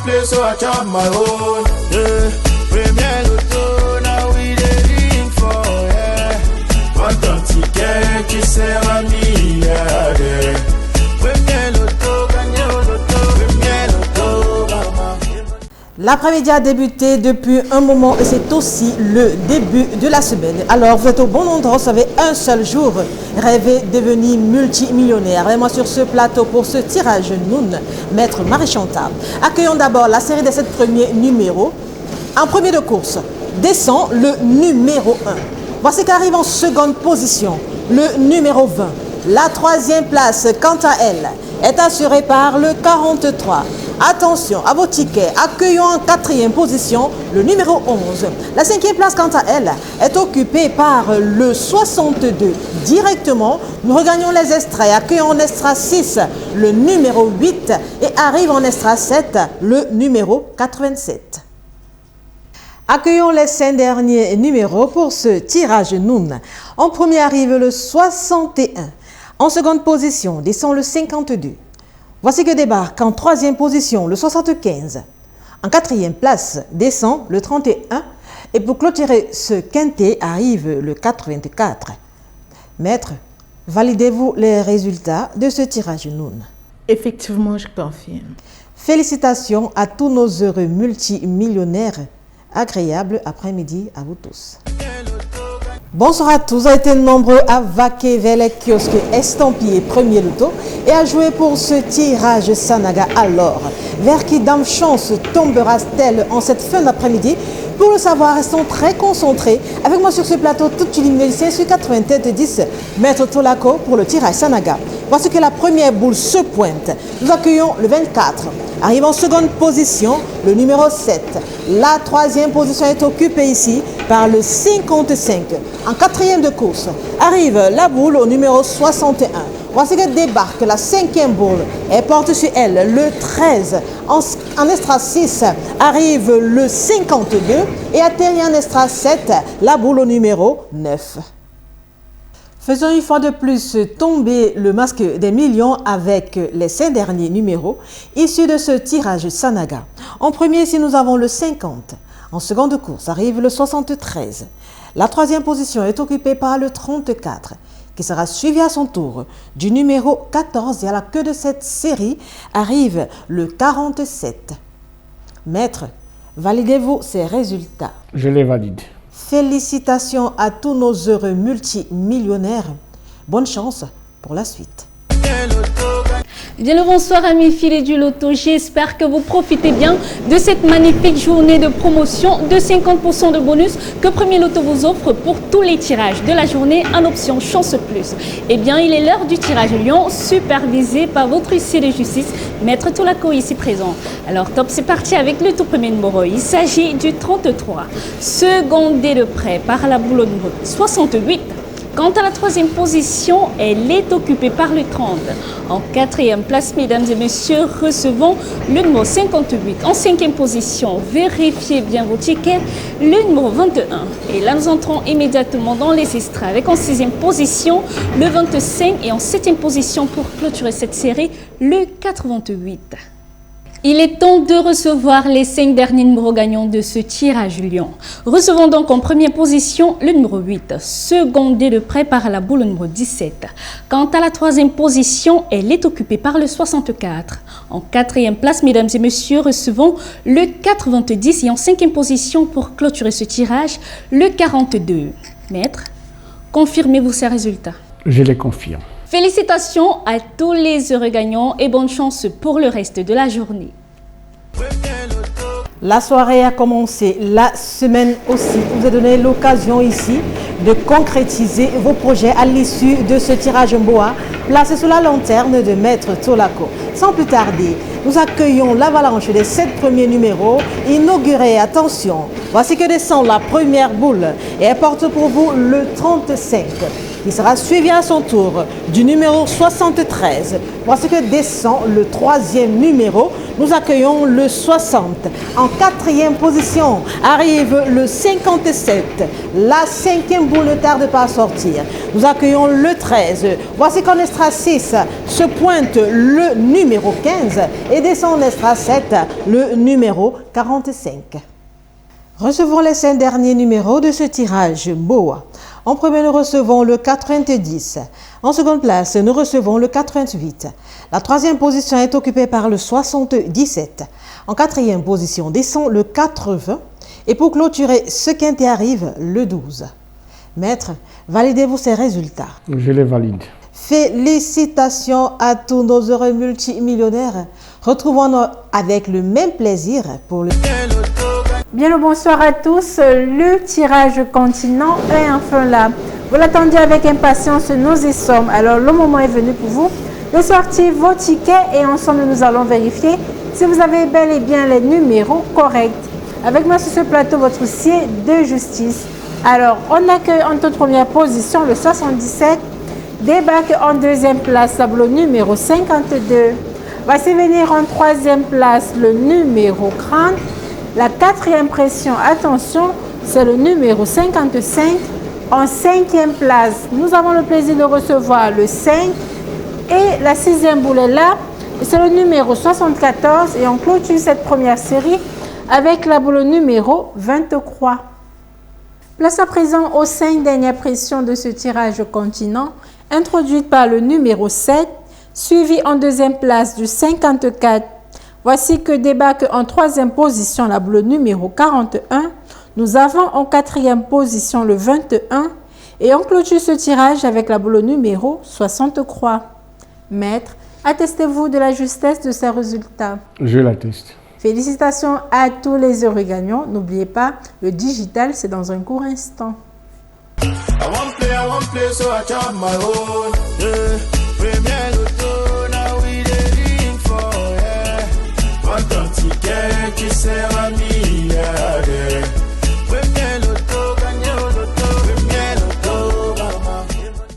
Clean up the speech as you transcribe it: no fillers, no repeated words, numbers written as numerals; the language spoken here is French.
play, so I chop my own. Yeah. Premier Loto, now we dey for, yeah. What don't ticket qui sert à milliardaire. Premier Loto, gagné au loto, premier Loto, maman. L'après-midi a débuté depuis un moment et c'est aussi le début de la semaine. Alors vous êtes au bon endroit, vous savez, un seul jour, rêver devenir multimillionnaire. Vraiment sur ce plateau pour ce tirage Noun, Maître Marie-Chantal. Accueillons d'abord la série des 7 premiers numéros. En premier de course, descend le numéro 1. Voici qu'arrive en seconde position le numéro 20. La troisième place, quant à elle, est assurée par le 43. Attention à vos tickets. Accueillons en quatrième position le numéro 11. La cinquième place, quant à elle, est occupée par le 62. Directement, nous regagnons les extraits. Accueillons en extra 6 le numéro 8 et arrive en extra 7 le numéro 87. Accueillons les 5 derniers numéros pour ce tirage Noun. En premier arrive le 61. En seconde position, descend le 52. Voici que débarque en troisième position le 75. En quatrième place, descend le 31. Et pour clôturer ce quintet, arrive le 84. Maître, validez-vous les résultats de ce tirage Noun? Effectivement, je confirme. Félicitations à tous nos heureux multimillionnaires. Agréable après-midi à vous tous. Bonsoir à tous, vous avez été nombreux à vaquer vers les kiosques estampillés Premier Loto et à jouer pour ce tirage Sanaga. Alors, vers qui dame chance tombera-t-elle en cette fin d'après-midi? Pour le savoir, restons très concentrés. Avec moi sur ce plateau, tout luminosité sur 90, Maître Tolako pour le tirage Sanaga. Voici que la première boule se pointe. Nous accueillons le 24. Arrive en seconde position, le numéro 7. La troisième position est occupée ici par le 55. En quatrième de course, arrive la boule au numéro 61. Voici que débarque la cinquième boule et porte sur elle le 13. En extra 6 arrive le 52 et atterrit en extra 7 la boule au numéro 9. Faisons une fois de plus tomber le masque des millions avec les 5 derniers numéros issus de ce tirage Sanaga. En premier, ici, nous avons le 50. En seconde course, arrive le 73. La troisième position est occupée par le 34, qui sera suivi à son tour du numéro 14. Et à la queue de cette série arrive le 47. Maître, validez-vous ces résultats? Je les valide. Félicitations à tous nos heureux multimillionnaires. Bonne chance pour la suite. Bien le bonsoir amis filets du loto, j'espère que vous profitez bien de cette magnifique journée de promotion de 50% de bonus que Premier Loto vous offre pour tous les tirages de la journée en option Chance Plus. Eh bien, il est l'heure du tirage Lion supervisé par votre huissier de justice, Maître Tolako ici présent. Alors top, c'est parti avec le tout premier numéro. Il s'agit du 33, secondé de près par la boule numéro 68. Quant à la troisième position, elle est occupée par le 30. En quatrième place, mesdames et messieurs, recevons le numéro 58. En cinquième position, vérifiez bien vos tickets, le numéro 21. Et là, nous entrons immédiatement dans les extraits avec en sixième position, le 25. Et en septième position, pour clôturer cette série, le 88. Il est temps de recevoir les 5 derniers numéros gagnants de ce tirage Lion. Recevons donc en première position le numéro 8, secondé de près par la boule numéro 17. Quant à la troisième position, elle est occupée par le 64. En quatrième place, mesdames et messieurs, recevons le 90 et en cinquième position pour clôturer ce tirage, le 42. Maître, confirmez-vous ces résultats? Je les confirme. Félicitations à tous les heureux gagnants et bonne chance pour le reste de la journée. La soirée a commencé, la semaine aussi. Vous a donné l'occasion ici de concrétiser vos projets à l'issue de ce tirage Mboa placé sous la lanterne de Maître Tolako. Sans plus tarder, nous accueillons l'avalanche des 7 premiers numéros inaugurés. Attention, voici que descend la première boule et elle porte pour vous le 35. qui sera suivi à son tour du numéro 73. Voici que descend le troisième numéro. Nous accueillons le 60. En quatrième position arrive le 57. La cinquième boule ne tarde pas à sortir. Nous accueillons le 13. Voici qu'en extra 6 se pointe le numéro 15 et descend en extra 7 le numéro 45. Recevons les 5 derniers numéros de ce tirage BOA. En premier, nous recevons le 90. En seconde place, nous recevons le 88. La troisième position est occupée par le 77. En quatrième position descend le 80. Et pour clôturer ce quintet arrive le 12. Maître, validez-vous ces résultats? Je les valide. Félicitations à tous nos heureux multimillionnaires. Retrouvons-nous avec le même plaisir pour le... Bien le bonsoir à tous. Le tirage continent est enfin là. Vous l'attendiez avec impatience, nous y sommes. Alors le moment est venu pour vous de sortir vos tickets et ensemble nous allons vérifier si vous avez bel et bien les numéros corrects. Avec moi sur ce plateau, votre huissier de justice. Alors on accueille en toute première position le 77. Débarque en deuxième place tableau numéro 52. Voici venir en troisième place le numéro 30. La quatrième pression, attention, c'est le numéro 55. En cinquième place, nous avons le plaisir de recevoir le 5. Et la sixième boule est là, c'est le numéro 74. Et on clôture cette première série avec la boule numéro 23. Place à présent aux 5 dernières pressions de ce tirage continent, introduite par le numéro 7, suivi en deuxième place du 54. Voici que débarque en troisième position la boule numéro 41. Nous avons en quatrième position le 21 et on clôture ce tirage avec la boule numéro 63. Maître, attestez-vous de la justesse de ces résultats? Je l'atteste. Félicitations à tous les heureux gagnants. N'oubliez pas, le digital, c'est dans un court instant. I want play, so I chop my own. Yeah.